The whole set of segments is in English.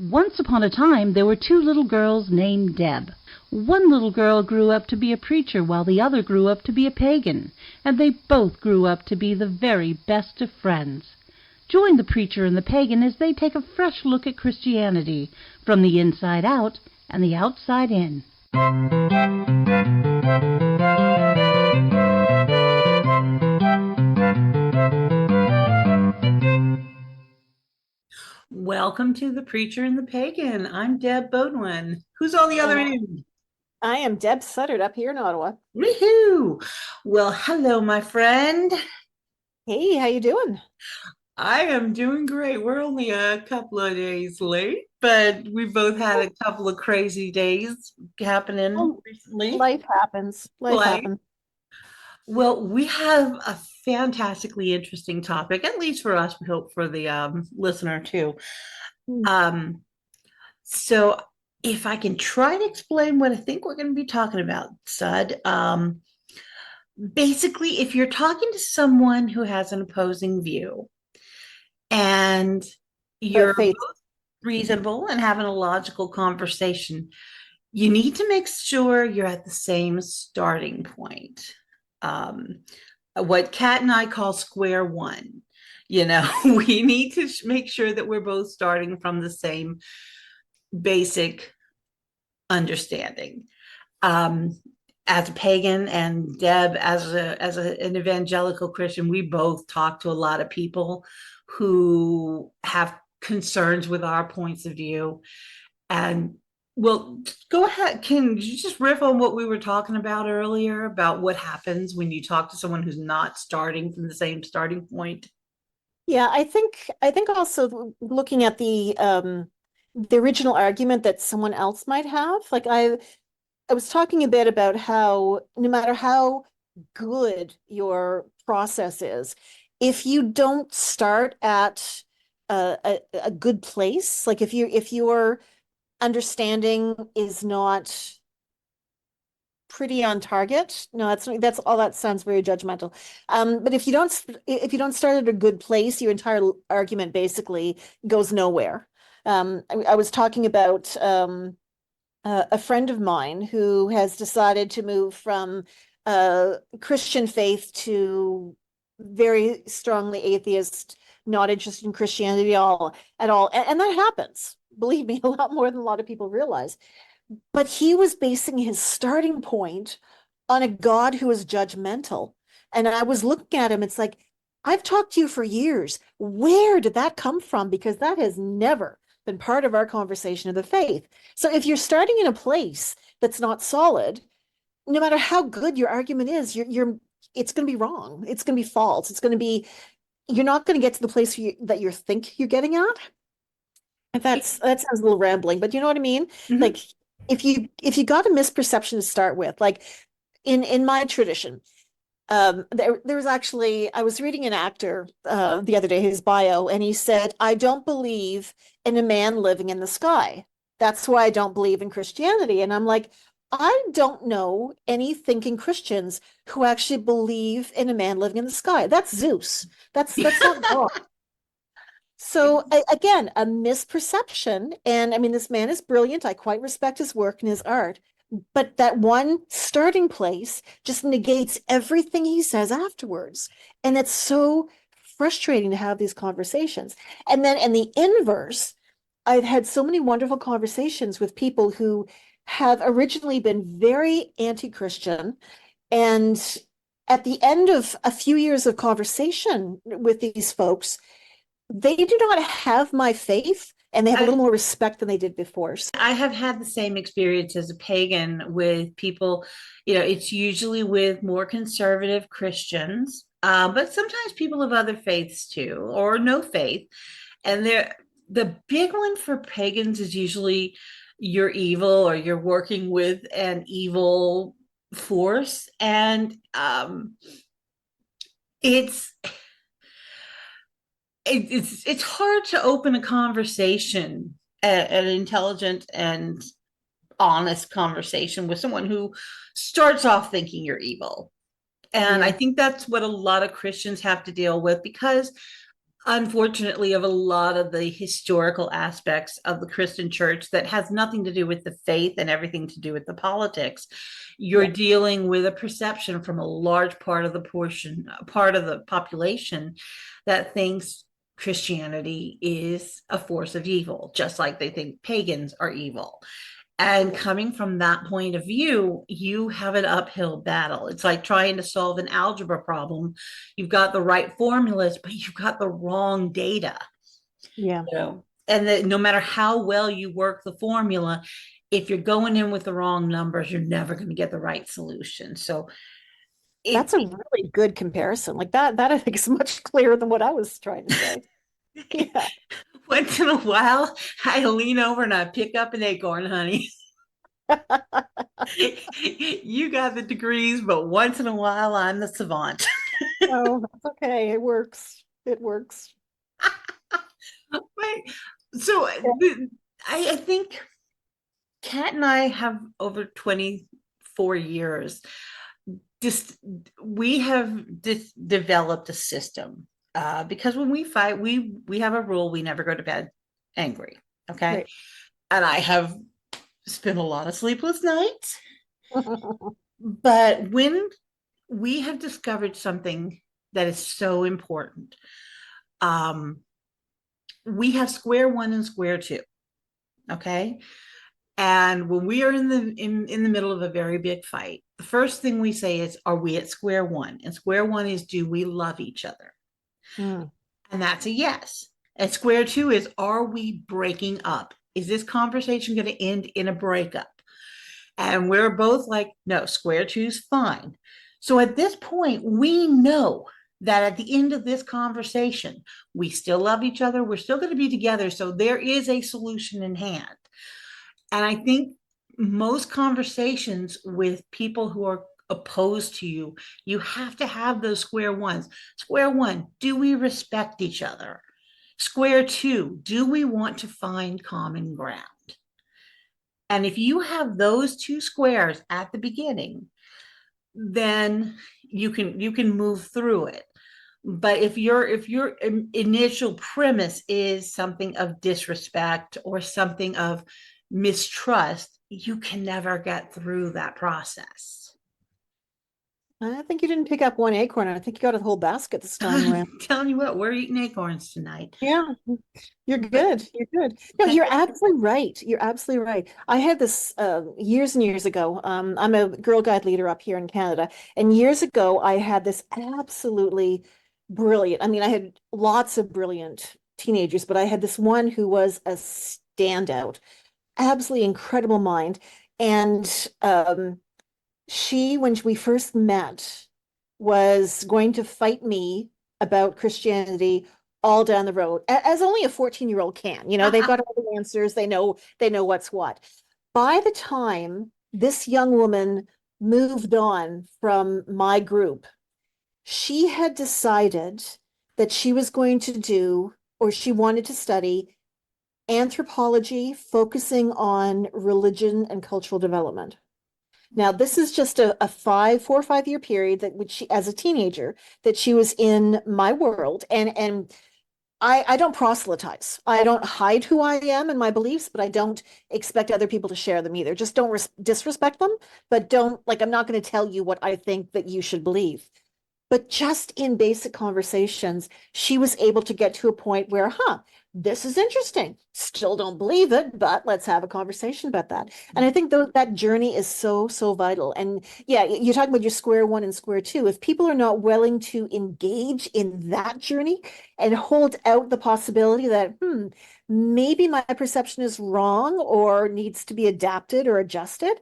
Once upon a time, there were two little girls named Deb. One little girl grew up to be a preacher, while the other grew up to be a pagan, and they both grew up to be the very best of friends. Join the preacher and the pagan as they take a fresh look at Christianity, from the inside out and the outside in. Welcome to The Preacher and the Pagan. I'm Deb Bodwin. Who's on the other end? I am Deb Suttard up here in Ottawa. Woohoo! Well, hello, my friend. Hey, how you doing? I am doing great. We're only a couple of days late, but we both had a couple of crazy days happening recently. Life happens. Life happens. Well, we have a fantastically interesting topic, at least for us, we hope for the listener too. So if I can try to explain what I think we're going to be talking about, Sud, basically, if you're talking to someone who has an opposing view and you're both reasonable and having a logical conversation, you need to make sure you're at the same starting point. What Kat and I call square one. You know, we need to make sure that we're both starting from the same basic understanding. As a pagan and Deb as an evangelical Christian, we both talk to a lot of people who have concerns with our points of view. And well, go ahead. Can you just riff on what we were talking about earlier about what happens when you talk to someone who's not starting from the same starting point? Yeah, I think also looking at the original argument that someone else might have, like I was talking a bit about how no matter how good your process is, if you don't start at a good place, like if your understanding is not pretty on target. No, that's all. That sounds very judgmental. But if you don't start at a good place, your entire argument basically goes nowhere. I was talking about a friend of mine who has decided to move from Christian faith to very strongly atheist, not interested in Christianity at all. And that happens, believe me, a lot more than a lot of people realize. But he was basing his starting point on a God who is judgmental. And I was looking at him, it's like, I've talked to you for years. Where did that come from? Because that has never been part of our conversation of the faith. So if you're starting in a place that's not solid, no matter how good your argument is, it's going to be wrong. It's going to be false. You're not going to get to the place that you think you're getting at. And that sounds a little rambling, but you know what I mean? Mm-hmm. Like if you got a misperception to start with, like in my tradition, there was actually, I was reading an actor the other day, his bio, and he said, I don't believe in a man living in the sky. That's why I don't believe in Christianity. And I'm like, I don't know any thinking Christians who actually believe in a man living in the sky. That's Zeus. That's not God. So again, a misperception. And I mean, this man is brilliant. I quite respect his work and his art. But that one starting place just negates everything he says afterwards. And it's so frustrating to have these conversations. And then in the inverse, I've had so many wonderful conversations with people who have originally been very anti-Christian. And at the end of a few years of conversation with these folks, they do not have my faith, and they have a little more respect than they did before. I have had the same experience as a pagan with people. You know, it's usually with more conservative Christians, but sometimes people of other faiths too, or no faith. And the big one for pagans is usually you're evil or you're working with an evil force. And it's hard to open a conversation, an intelligent and honest conversation with someone who starts off thinking you're evil. And I think that's what a lot of Christians have to deal with, because unfortunately, of a lot of the historical aspects of the Christian church that has nothing to do with the faith and everything to do with the politics. You're Yeah. dealing with a perception from a large part of the population that thinks Christianity is a force of evil, just like they think pagans are evil. And coming from that point of view, you have an uphill battle. It's like trying to solve an algebra problem. You've got the right formulas, but you've got the wrong data. Yeah. And that no matter how well you work the formula, if you're going in with the wrong numbers, you're never going to get the right solution. So That's it a really good comparison. Like that I think is much clearer than what I was trying to say. Yeah. once in a while, I lean over and I pick up an acorn, honey. You got the degrees, but once in a while, I'm the savant. Oh, that's okay. It works. It works. Right. So I think Kat and I have over 24 years. Just we have developed a system because when we fight, we have a rule: we never go to bed angry. Okay, Right. and I have spent a lot of sleepless nights. But when we have discovered something that is so important, um, we have square one and square two. Okay. And when we are in the middle of a very big fight, the first thing we say is, are we at square one? And square one is, do we love each other? Mm. And that's a yes. And square two is, are we breaking up? Is this conversation going to end in a breakup? And we're both like, no, square two's fine. So at this point, we know that at the end of this conversation, we still love each other. We're still going to be together. So there is a solution in hand. And I think most conversations with people who are opposed to you, you have to have those square ones. Square one, do we respect each other? Square two, do we want to find common ground? And if you have those two squares at the beginning, then you can move through it. But if your initial premise is something of disrespect or something of mistrust, you can never get through that process. I think you didn't pick up one acorn. I think you got a whole basket this time I'm around. telling you what, we're eating acorns tonight. Yeah, you're But good. You're good. No, you're absolutely right. You're absolutely right. I had this years and years ago. I'm a Girl Guide leader up here in Canada, and years ago I had this absolutely brilliant. I mean, I had lots of brilliant teenagers, but I had this one who was a standout, absolutely incredible mind. And she, when we first met, was going to fight me about Christianity all down the road, as only a 14-year-old can. You know, they've got all the answers, they know what's what. By the time this young woman moved on from my group, she had decided that she was going to do, or she wanted to study anthropology, focusing on religion and cultural development. Now, this is just a 4 or 5 year period that which she, as a teenager, that she was in my world, and I don't proselytize. I don't hide who I am and my beliefs, but I don't expect other people to share them either. Just don't disrespect them, but don't like I'm not going to tell you what I think that you should believe. But just in basic conversations, she was able to get to a point where, this is interesting. Still don't believe it, but let's have a conversation about that. And I think that journey is so, so vital. And yeah, you're talking about your square one and square two. If people are not willing to engage in that journey and hold out the possibility that, maybe my perception is wrong or needs to be adapted or adjusted,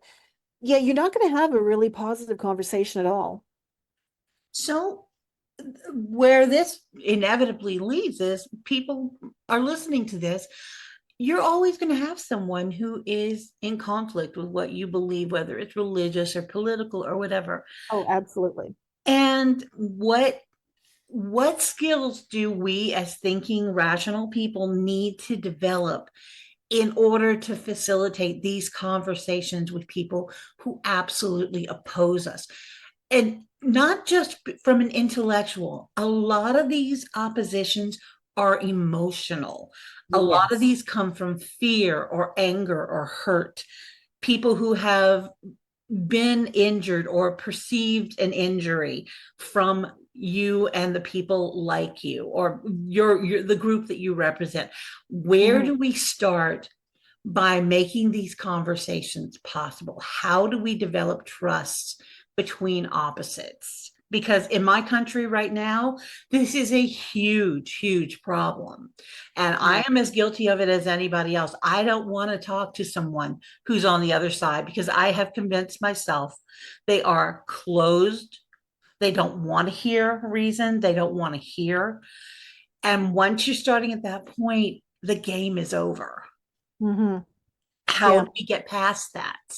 yeah, you're not going to have a really positive conversation at all. So where this inevitably leads is people are listening to this. You're always going to have someone who is in conflict with what you believe, whether it's religious or political or whatever. Oh, absolutely. And what skills do we as thinking rational people need to develop in order to facilitate these conversations with people who absolutely oppose us? And not just from an intellectual, a lot of these oppositions are emotional. A lot of Yes. these come from fear or anger or hurt. People who have been injured or perceived an injury from you and the people like you, or your the group that you represent. Where Mhm. do we start by making these conversations possible? How do we develop trust between opposites? Because in my country right now, this is a huge, huge problem. And I Yeah. am as guilty of it as anybody else. I don't want to talk to someone who's on the other side because I have convinced myself they are closed. They don't want to hear reason. They don't want to hear. And once you're starting at that point, the game is over. Hmm. How Yeah. do we get past that?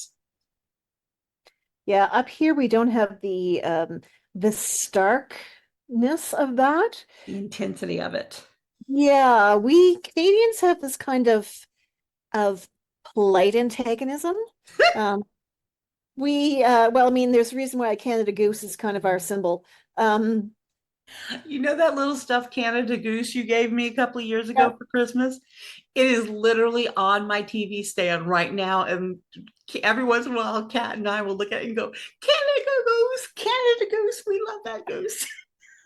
Yeah. Up here, we don't have the starkness of that. The intensity of it. Yeah, we Canadians have this kind of polite antagonism. Um, well, I mean, there's a reason why a Canada Goose is kind of our symbol. Um, You know that little stuffed Canada goose you gave me a couple of years yeah, ago for Christmas? It is literally on my TV stand right now. And every once in a while, Kat and I will look at it and go, Canada goose, Canada goose. We love that goose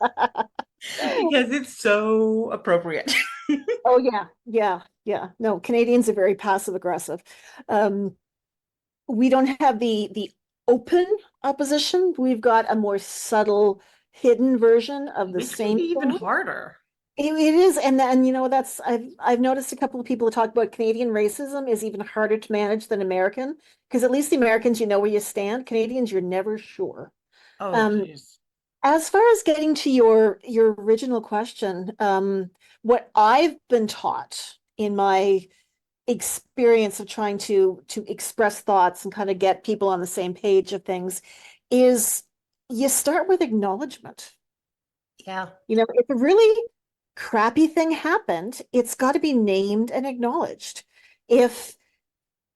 because it's so appropriate. oh yeah, yeah, yeah. No, Canadians are very passive aggressive. Um, we don't have the open opposition. We've got a more subtle, hidden version of the Which can same be even thing. harder. It is, and then that's I've noticed a couple of people talk about Canadian racism is even harder to manage than American, because at least the Americans, you know where you stand. Canadians, you're never sure. Oh, Um, geez. as far as getting to your original question, what I've been taught in my experience of trying to express thoughts and kind of get people on the same page of things is you start with acknowledgement. Yeah. If a really crappy thing happened, it's got to be named and acknowledged. If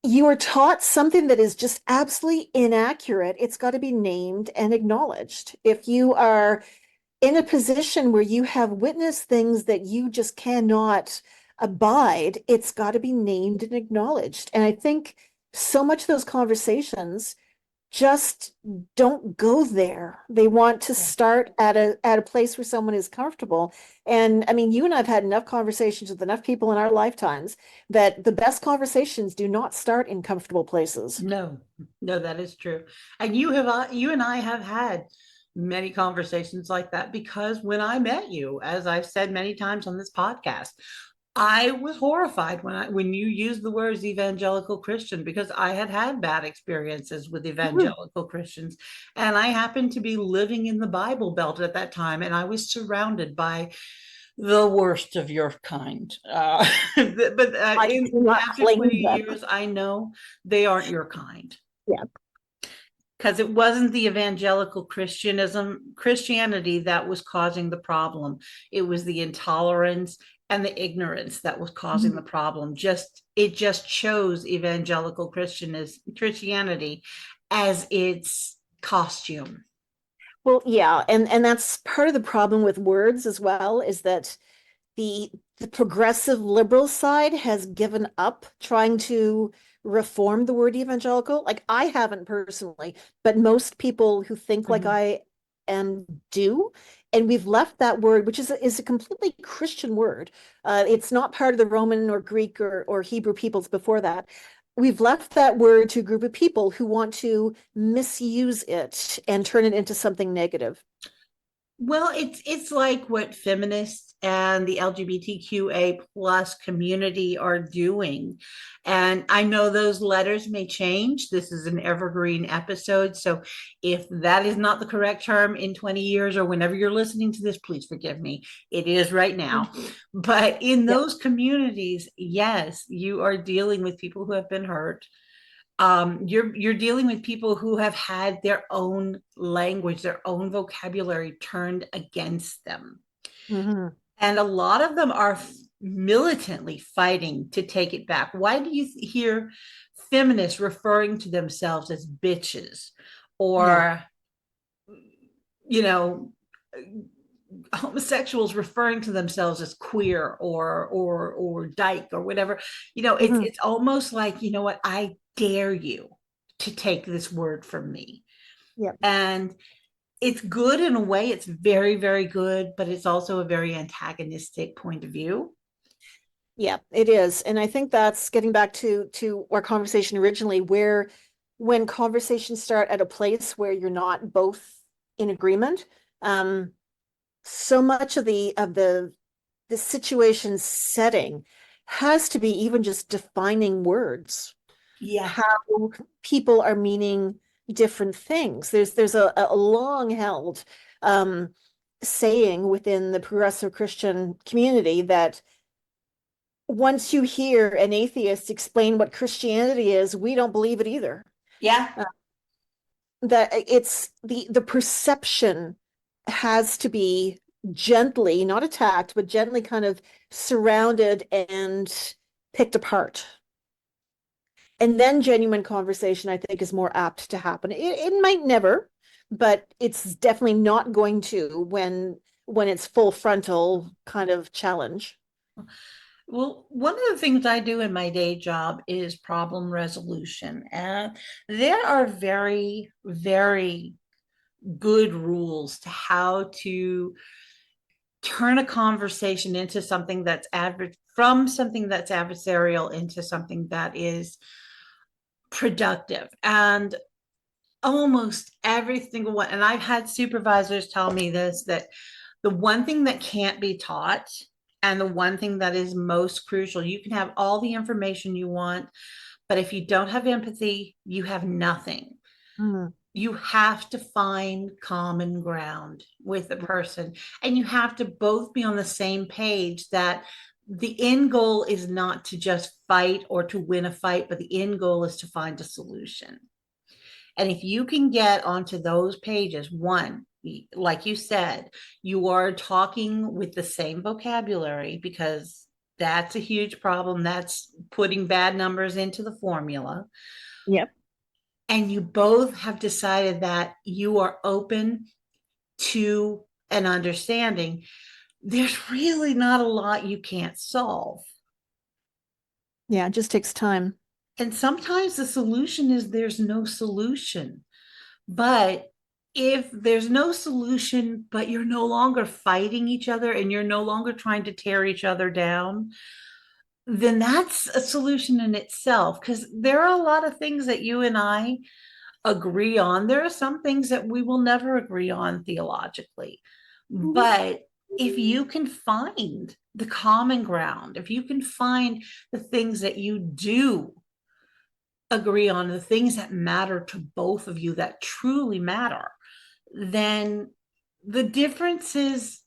you are taught something that is just absolutely inaccurate, it's got to be named and acknowledged. If you are in a position where you have witnessed things that you just cannot abide, it's got to be named and acknowledged. And I think so much of those conversations just don't go there. They want to Yeah. start at a place where someone is comfortable. And I mean, you and I've had enough conversations with enough people in our lifetimes that the best conversations do not start in comfortable places. No, no, that is true. And you and I have had many conversations like that because when I met you, as I've said many times on this podcast, I was horrified when you used the words evangelical Christian because I had had bad experiences with Mhm. evangelical Christians, and I happened to be living in the Bible Belt at that time, and I was surrounded by the worst of your kind. But I do not after claim 20 them. years, I know they aren't your kind Yeah. because it wasn't the evangelical Christianity that was causing the problem. It was the intolerance and the ignorance that was causing the problem. It just chose evangelical Christianity as its costume. Well, yeah, and that's part of the problem with words as well, is that the the progressive liberal side has given up trying to reform the word evangelical. Like I haven't personally, but most people who think like Mhm. I am do. And we've left that word, which is a completely Christian word. It's not part of the Roman or Greek or Hebrew peoples before that. We've left that word to a group of people who want to misuse it and turn it into something negative. Well, it's like what feminists and the LGBTQA plus community are doing. And I know those letters may change. This is an evergreen episode. So if that is not the correct term in 20 years or whenever you're listening to this, please forgive me. It is right now. But in Yep. those communities, yes, you are dealing with people who have been hurt. You're dealing with people who have had their own language, their own vocabulary turned against them, Mhm. and a lot of them are militantly fighting to take it back. Why do you hear feminists referring to themselves as bitches, Yeah. or you know homosexuals referring to themselves as queer or dyke or whatever. Mhm. It's almost like, you know what, I dare you to take this word from me. Yep. And it's good in a way, it's very, very good, but it's also a very antagonistic point of view. Yeah, it is. And I think that's getting back to our conversation originally, where when conversations start at a place where you're not both in agreement, so much of the situation setting has to be even just defining words, Yeah. how people are meaning different things. There's a long held saying within the progressive Christian community that once you hear an atheist explain what Christianity is, we don't believe it either. Yeah. That it's the perception has to be gently, not attacked, but gently kind of surrounded and picked apart. And then genuine conversation, I think, is more apt to happen. It might never, but it's definitely not going to when it's full frontal kind of challenge. Well, one of the things I do in my day job is problem resolution. And there are very, very good rules to how to turn a conversation into something that's from something that's adversarial into something that is productive. And almost every single one, and I've had supervisors tell me this, that the one thing that can't be taught and the one thing that is most crucial, you can have all the information you want, but if you don't have empathy, you have nothing. Mm. You have to find common ground with the person, and you have to both be on the same page that the end goal is not to just fight or to win a fight, but the end goal is to find a solution. And if you can get onto those pages, one, like you said, you are talking with the same vocabulary, because that's a huge problem. That's putting bad numbers into the formula. Yep. And you both have decided that you are open to an understanding. There's really not a lot you can't solve. Yeah, it just takes time. And sometimes the solution is there's no solution. But if there's no solution, but you're no longer fighting each other and you're no longer trying to tear each other down, then that's a solution in itself. Because there are a lot of things that you and I agree on. There are some things that we will never agree on theologically. Mhm. But if you can find the common ground, if you can find the things that you do agree on, the things that matter to both of you that truly matter, then the difference is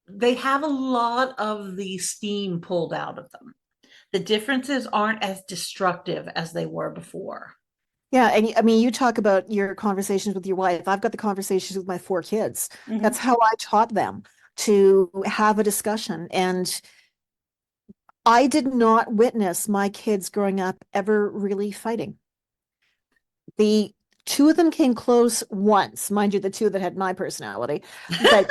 they have a lot of the steam pulled out of them. The differences aren't as destructive as they were before. Yeah, and I mean, you talk about your conversations with your wife. I've got the conversations with my four kids. Mhm. That's how I taught them to have a discussion. And I did not witness my kids growing up ever really fighting. The two of them came close once, mind you, the two that had my personality, but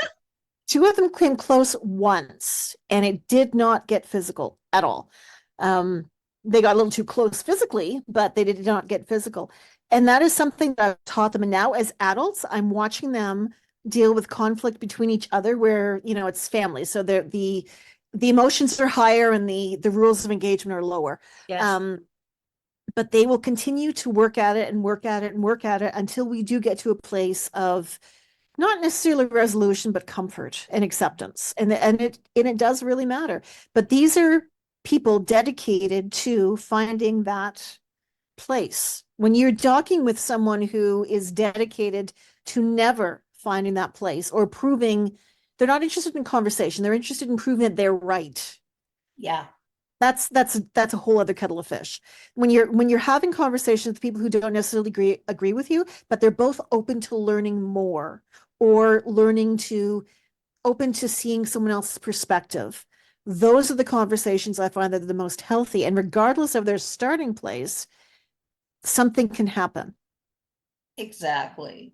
two of them came close once, and it did not get physical at all. They got a little too close physically, but they did not get physical. And that is something that I've taught them. And now as adults, I'm watching them deal with conflict between each other where, it's family. So the emotions are higher and the rules of engagement are lower. Yes. Um, but they will continue to work at it and work at it and work at it until we do get to a place of not necessarily resolution, but comfort and acceptance. And it does really matter. But these are people dedicated to finding that place. When you're talking with someone who is dedicated to never finding that place or proving they're not interested in conversation, they're interested in proving that they're right. Yeah. That's a whole other kettle of fish. When you're having conversations with people who don't necessarily agree with you, but they're both open to learning more or open to seeing someone else's perspective. Those are the conversations I find that are the most healthy. And regardless of their starting place, something can happen. Exactly.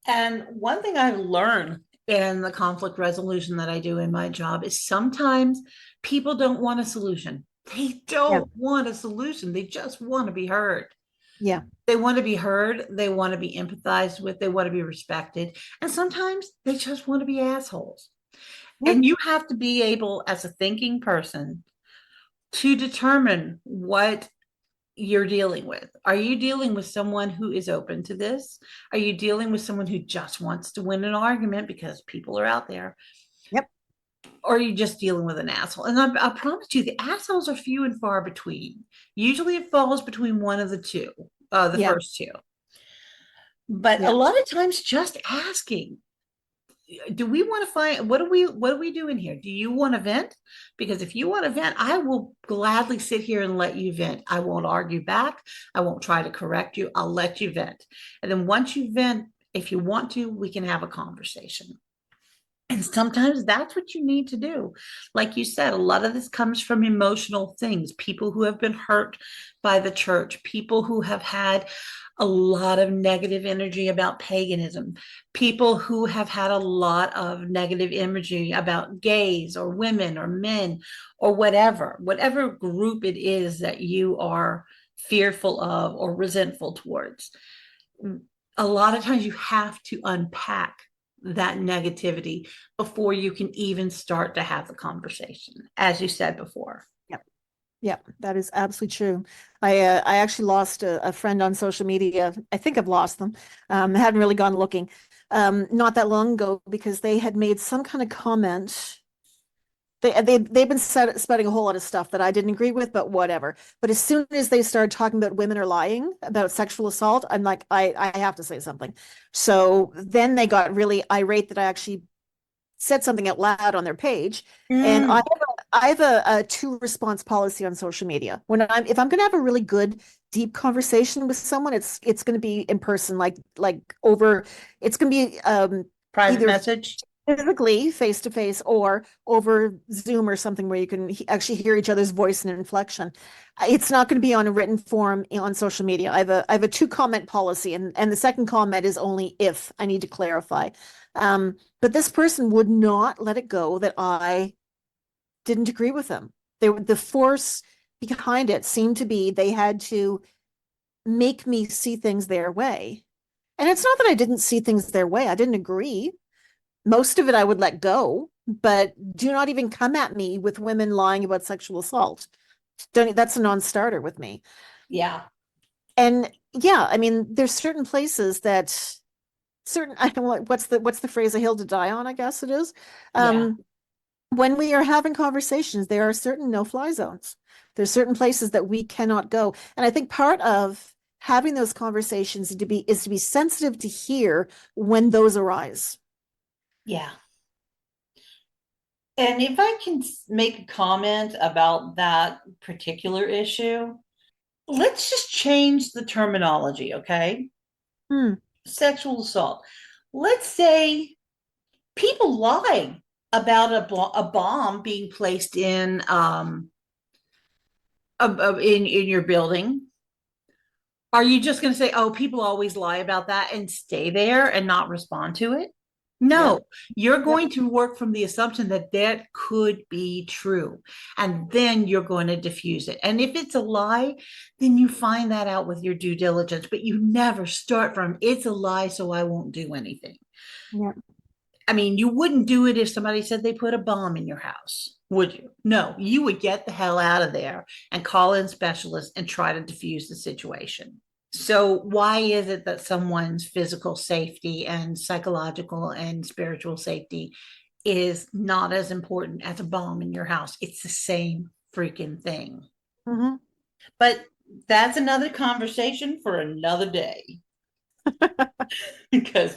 And one thing I've learned in the conflict resolution that I do in my job is sometimes people don't want a solution. They don't want a solution. They just want to be heard. Yeah. They want to be heard. They want to be empathized with. They want to be respected. And sometimes they just want to be assholes. Yeah. And you have to be able, as a thinking person, to determine what you're dealing with. Are you dealing with someone who is open to this? Are you dealing with someone who just wants to win an argument because people are out there? Yep. Or are you just dealing with an asshole? And I promise you, the assholes are few and far between. Usually it falls between one of the two, the first two. But a lot of times just asking, do we want to find, what are we doing here? Do you want to vent? Because if you want to vent, I will gladly sit here and let you vent. I won't argue back. I won't try to correct you. I'll let you vent. And then once you vent, if you want to, we can have a conversation. And sometimes that's what you need to do. Like you said, a lot of this comes from emotional things, people who have been hurt by the church, people who have had a lot of negative energy about paganism, people who have had a lot of negative imagery about gays or women or men or whatever group it is that you are fearful of or resentful towards. A lot of times you have to unpack that negativity before you can even start to have the conversation, as you said before. Yeah, that is absolutely true. I actually lost a friend on social media. I think I've lost them. Hadn't really gone looking not that long ago because they had made some kind of comment. They've been spreading a whole lot of stuff that I didn't agree with, but whatever. But as soon as they started talking about women are lying about sexual assault, I'm like, I have to say something. So then they got really irate that I actually said something out loud on their page. And I have a two response policy on social media. If I'm going to have a really good deep conversation with someone, it's going to be in person, like over. It's going to be private either message, physically face to face, or over Zoom or something where you can actually hear each other's voice and inflection. It's not going to be on a written form on social media. I have a 2-comment policy, and the second comment is only if I need to clarify. But this person would not let it go that I didn't agree with them. The force behind it seemed to be they had to make me see things their way. And it's not that I didn't see things their way. I didn't agree. Most of it I would let go, but do not even come at me with women lying about sexual assault. That's a non-starter with me. Yeah. And yeah, I mean, there's certain places that I don't know what's the phrase, a hill to die on, I guess it is. When we are having conversations, there are certain no-fly zones. There's certain places that we cannot go. And I think part of having those conversations is to be sensitive to hear when those arise. Yeah. And if I can make a comment about that particular issue, let's just change the terminology, okay? Sexual assault. Let's say people lie about a bomb being placed in your building. Are you just going to say, oh, people always lie about that and stay there and not respond to it? No, you're going to work from the assumption that that could be true. And then you're going to diffuse it. And if it's a lie, then you find that out with your due diligence. But you never start from, it's a lie, so I won't do anything. Yeah. I mean, you wouldn't do it if somebody said they put a bomb in your house, would you? No, you would get the hell out of there and call in specialists and try to diffuse the situation. So why is it that someone's physical safety and psychological and spiritual safety is not as important as a bomb in your house? It's the same freaking thing. But that's another conversation for another day. Because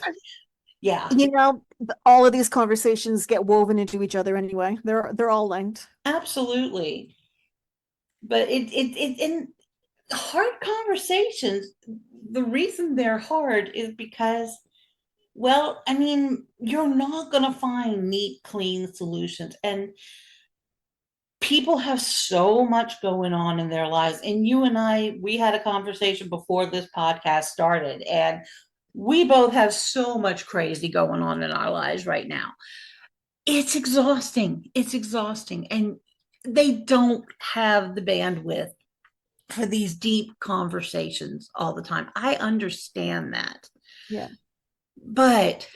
yeah, you know, all of these conversations get woven into each other anyway. They're all linked. Absolutely. But it in hard conversations, the reason they're hard is because, well, I mean, you're not going to find neat, clean solutions. And people have so much going on in their lives. And you and I, we had a conversation before this podcast started, and We both have so much crazy going on in our lives right now. It's exhausting. It's exhausting. And they don't have the bandwidth for these deep conversations all the time. I understand that. Yeah. But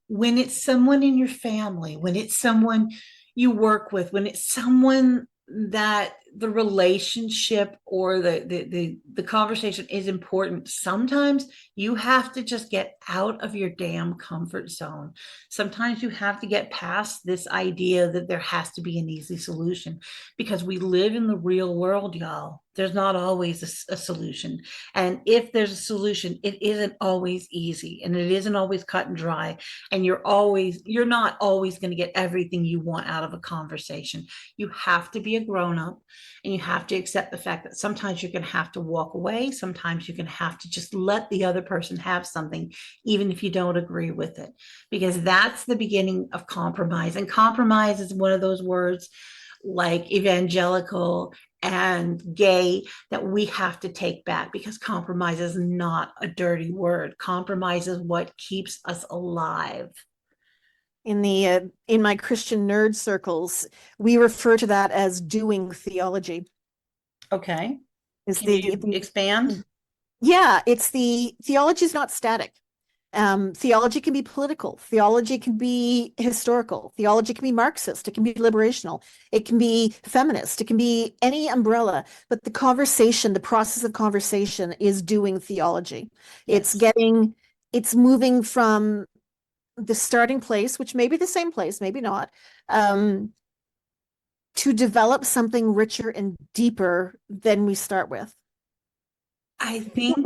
when it's someone in your family, when it's someone you work with, when it's someone that the relationship or the conversation is important, sometimes you have to just get out of your damn comfort zone. Sometimes you have to get past this idea that there has to be an easy solution, because we live in the real world, y'all. There's not always a solution, and if there's a solution, it isn't always easy, and it isn't always cut and dry, and you're not always going to get everything you want out of a conversation. You have to be a grown-up, and you have to accept the fact that sometimes you're going to have to walk away. Sometimes you're going to have to just let the other person have something, even if you don't agree with it, because that's the beginning of compromise. And compromise is one of those words like evangelical and gay that we have to take back, because compromise is not a dirty word. Compromise is what keeps us alive. In my Christian nerd circles, we refer to that as doing theology. Okay. Is Can you expand? Yeah, it's the theology is not static. Theology can be political. Theology can be historical. Theology can be Marxist. It can be liberational. It can be feminist. It can be any umbrella. But the conversation, the process of conversation is doing theology. Yes. It's moving from the starting place, which may be the same place, maybe not, to develop something richer and deeper than we start with. I think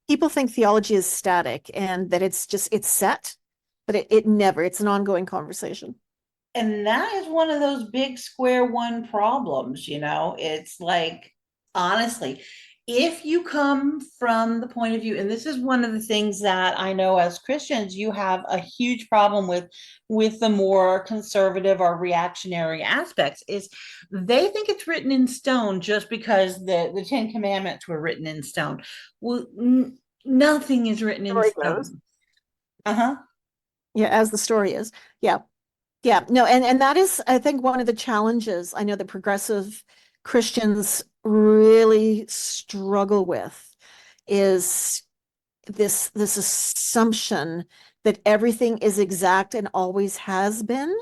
People think theology is static and that it's set, but it never, it's an ongoing conversation. and that is one of those big square one problems, it's like, honestly, if you come from the point of view, and this is one of the things that I know as Christians you have a huge problem with the more conservative or reactionary aspects, is they think it's written in stone just because the Ten Commandments were written in stone. Well, nothing is written in stone. Uh-huh. Yeah, as the story is. Yeah. Yeah, no, and that is, I think, one of the challenges I know that progressive Christians really struggle with is this assumption that everything is exact and always has been.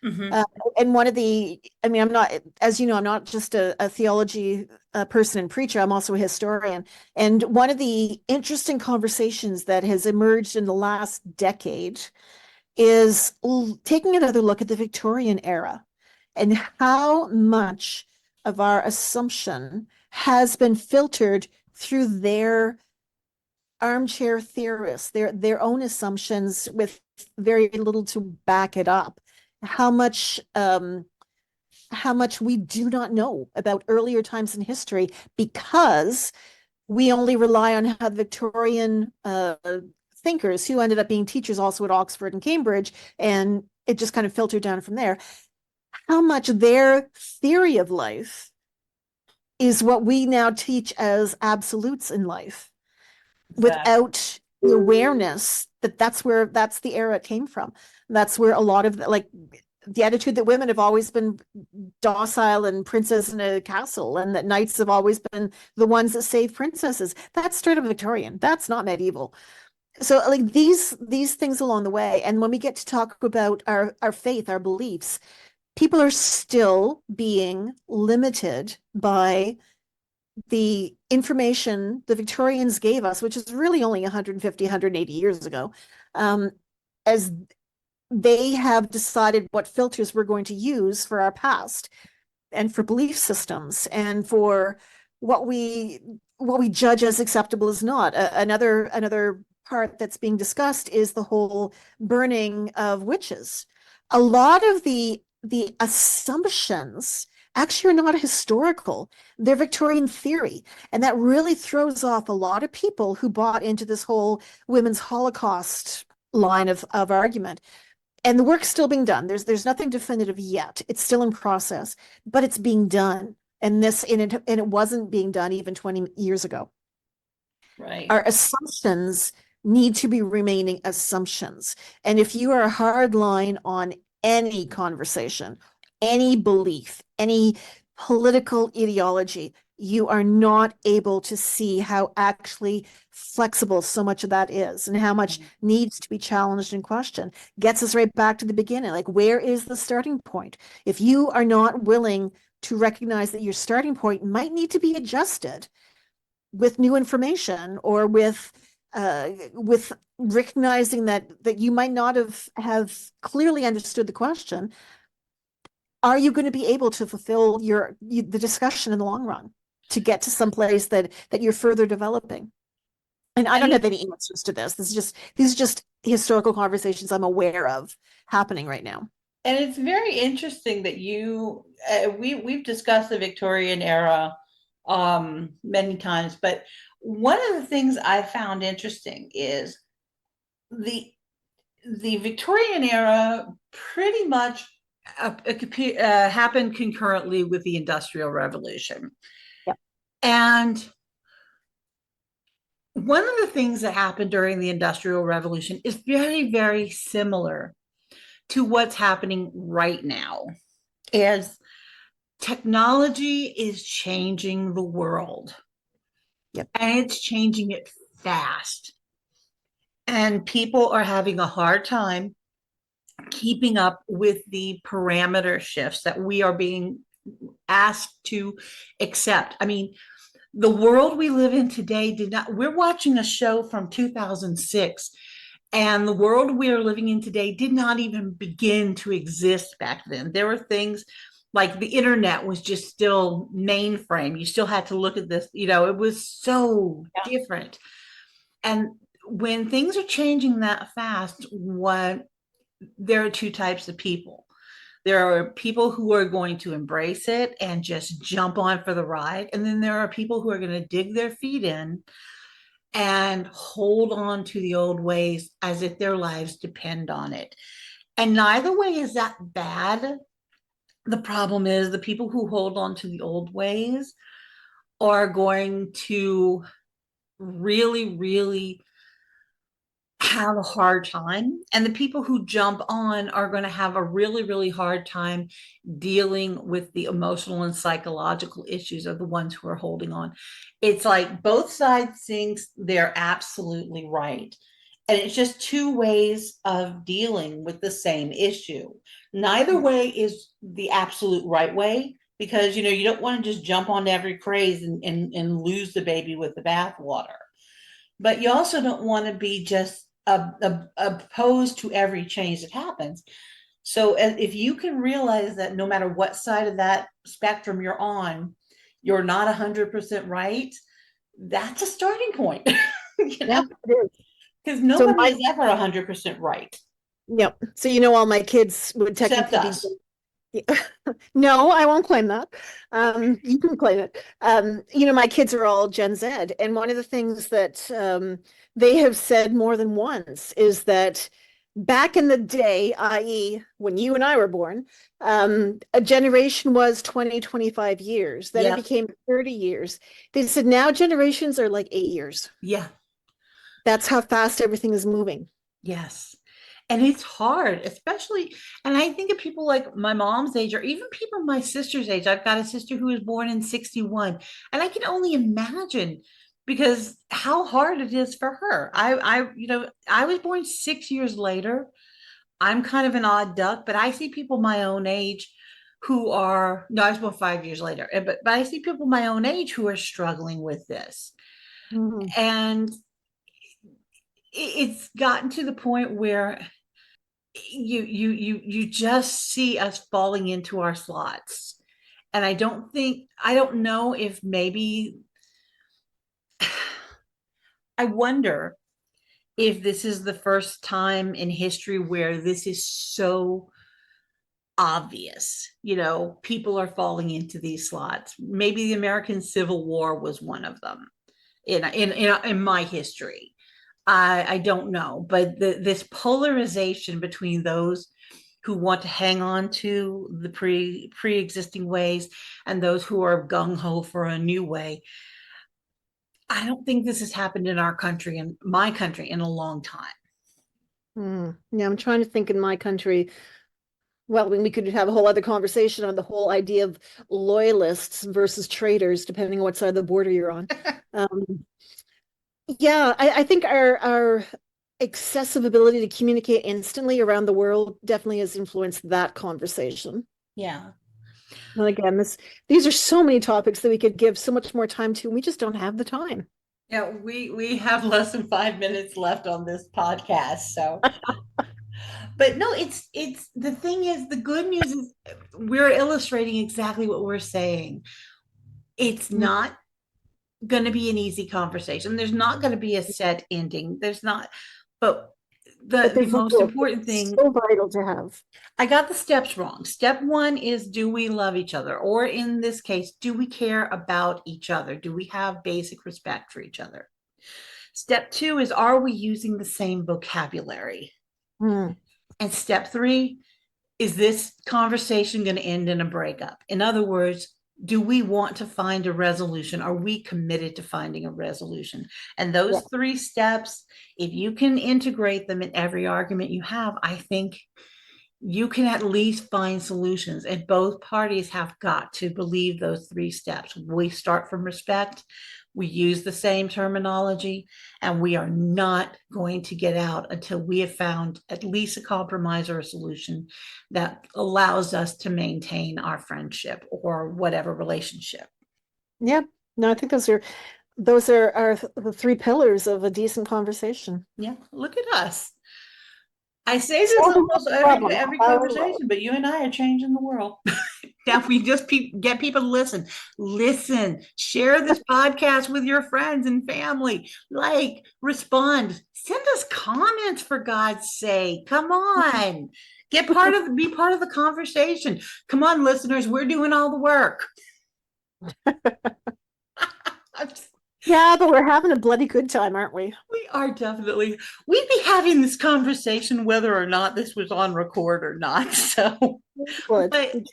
Mm-hmm. And one of I mean, I'm not, as you know, I'm not just a theology person and preacher, I'm also a historian. And one of the interesting conversations that has emerged in the last decade is taking another look at the Victorian era and how much of our assumption has been filtered through their armchair theorists, their own assumptions with very little to back it up. How much we do not know about earlier times in history because we only rely on how the Victorian thinkers who ended up being teachers also at Oxford and Cambridge, and it just kind of filtered down from there. How much their theory of life is what we now teach as absolutes in life, without the awareness that that's the era it came from. That's where a lot of the attitude that women have always been docile and princess in a castle, and that knights have always been the ones that save princesses. That's straight up Victorian. That's not medieval. So like these things along the way, and when we get to talk about our faith, our beliefs, people are still being limited by the information the Victorians gave us, which is really only 150, 180 years ago, as they have decided what filters we're going to use for our past and for belief systems and for what we judge as acceptable as not. Another part that's being discussed is the whole burning of witches. A lot of the assumptions actually are not historical. They're Victorian theory. And that really throws off a lot of people who bought into this whole women's Holocaust line of argument. And the work's still being done. There's nothing definitive yet. It's still in process, but it's being done. And it wasn't being done even 20 years ago. Right. Our assumptions need to be remaining assumptions. And if you are a hard line on any conversation, any belief, any political ideology, you are not able to see how actually flexible so much of that is and how much needs to be challenged and questioned. Gets us right back to the beginning. Like, where is the starting point? If you are not willing to recognize that your starting point might need to be adjusted with new information, or with recognizing that you might not have clearly understood the question, are you going to be able to fulfill the discussion in the long run to get to some place that you're further developing? And I don't have any answers to this. These are just historical conversations I'm aware of happening right now. And it's very interesting that we've discussed the Victorian era many times, but one of the things I found interesting is the Victorian era pretty much happened concurrently with the Industrial Revolution. Yep. And one of the things that happened during the Industrial Revolution is very, very similar to what's happening right now. As technology is changing the world. Yep. And it's changing it fast. And people are having a hard time keeping up with the parameter shifts that we are being asked to accept. I mean, the world we live in today we're watching a show from 2006, and the world we are living in today did not even begin to exist back then. There were things like the internet was just still mainframe. You still had to look at this, it was so different. And when things are changing that fast, there are two types of people. There are people who are going to embrace it and just jump on for the ride. And then there are people who are going to dig their feet in and hold on to the old ways as if their lives depend on it. And neither way is that bad. The problem is the people who hold on to the old ways are going to really, really have a hard time. And the people who jump on are going to have a really, really hard time dealing with the emotional and psychological issues of the ones who are holding on. It's like both sides think they're absolutely right. And it's just two ways of dealing with the same issue. Neither way is the absolute right way, because, you don't want to just jump on every craze and lose the baby with the bathwater. But you also don't want to be just opposed to every change that happens. So if you can realize that no matter what side of that spectrum you're on, you're not 100% right, that's a starting point. Yeah, it is. Because nobody is ever 100% right. Yep. So all my kids would technically Except us. No, I won't claim that. You can claim it. My kids are all Gen Z, and one of the things that they have said more than once is that back in the day, i.e., when you and I were born, a generation was 20, 25 years. Then it became 30 years. They said now generations are like 8 years. Yeah. That's how fast everything is moving. Yes. And it's hard, especially, and I think of people like my mom's age, or even people my sister's age. I've got a sister who was born in 61, and I can only imagine, because how hard it is for her. I was born 6 years later. I'm kind of an odd duck, but I see people my own age who are, no, I was born 5 years later, but I see people my own age who are struggling with this. Mm-hmm. And it's gotten to the point where you just see us falling into our slots. And I don't know if maybe, I wonder if this is the first time in history where this is so obvious. People are falling into these slots. Maybe the American Civil War was one of them in my history. I don't know, but this polarization between those who want to hang on to the pre-existing ways and those who are gung-ho for a new way, I don't think this has happened in our country, in my country, in a long time. Yeah, I'm trying to think in my country. Well, I mean, we could have a whole other conversation on the whole idea of loyalists versus traitors, depending on what side of the border you're on. Um, yeah, I think our excessive ability to communicate instantly around the world definitely has influenced that conversation. Yeah. And again, these are so many topics that we could give so much more time to, and we just don't have the time. Yeah, we have less than 5 minutes left on this podcast, so but no, it's the thing is, the good news is we're illustrating exactly what we're saying. It's not going to be an easy conversation. There's not going to be a set ending. There's not, but the most important thing, so vital to have. I got the steps wrong. Step 1 is, do we love each other? Or in this case, do we care about each other? Do we have basic respect for each other? Step 2 is, are we using the same vocabulary? And step 3, is this conversation going to end in a breakup? In other words, do we want to find a resolution? Are we committed to finding a resolution? And those 3 steps, if you can integrate them in every argument you have, I think you can at least find solutions. And both parties have got to believe those 3 steps. We start from respect. We use the same terminology, and we are not going to get out until we have found at least a compromise or a solution that allows us to maintain our friendship or whatever relationship. Yeah, no, I think those are the 3 pillars of a decent conversation. Yeah, look at us. I say this almost every conversation, but you and I are changing the world. Now we just get people to listen, share this podcast with your friends and family, respond, send us comments, for God's sake. Come on, be part of the conversation. Come on, listeners, we're doing all the work. Yeah, but we're having a bloody good time, aren't we? We are definitely. We'd be having this conversation whether or not this was on record or not. So, would. If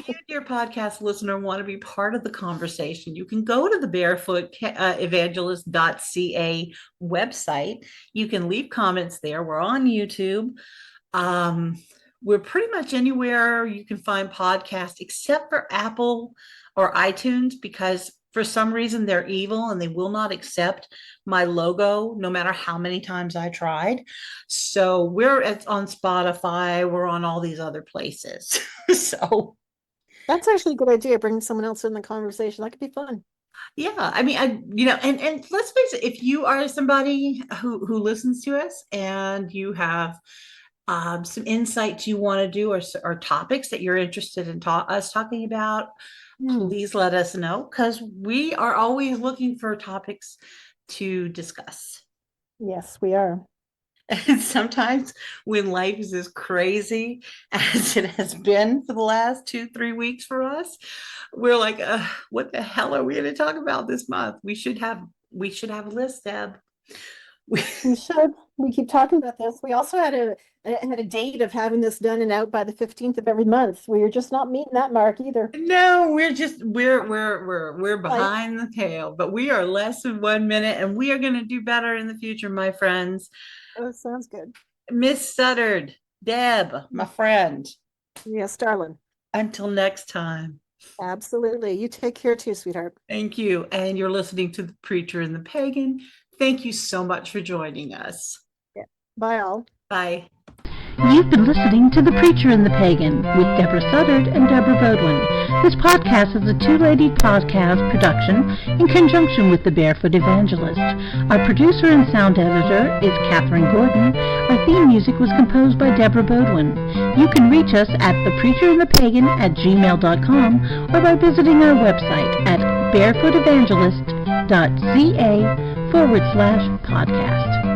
you, dear podcast listener, want to be part of the conversation, you can go to the barefootevangelist.ca website. You can leave comments there. We're on YouTube. We're pretty much anywhere you can find podcasts, except for Apple or iTunes, because for some reason they're evil and they will not accept my logo no matter how many times I tried. So we're on Spotify, we're on all these other places. So that's actually a good idea, bringing someone else in the conversation. That could be fun. Yeah, I mean, and let's face it, if you are somebody who listens to us and you have some insights you want to do, or topics that you're interested in us talking about, please let us know, because we are always looking for topics to discuss. Yes, we are. And sometimes when life is as crazy as it has been for the last 2-3 weeks for us, we're like, what the hell are we going to talk about this month? We should have a list, Deb. We should. We keep talking about this. We also had a date of having this done and out by the 15th of every month. We're just not meeting that mark either. No, we're behind the tail, but we are less than 1 minute, and we are going to do better in the future, my friends. Oh, sounds good. Miss Suttard, Deb, my friend. Yes, darling. Until next time. Absolutely. You take care too, sweetheart. Thank you. And you're listening to The Preacher and the Pagan. Thank you so much for joining us. Yeah. Bye all. Bye. You've been listening to The Preacher and the Pagan with Deborah Suttard and Deborah Bodwin. This podcast is a two-lady podcast production in conjunction with the Barefoot Evangelist. Our producer and sound editor is Catherine Gordon. Our theme music was composed by Deborah Bodwin. You can reach us at thepreacherandthepagan@gmail.com or by visiting our website at barefootevangelist.ca/podcast.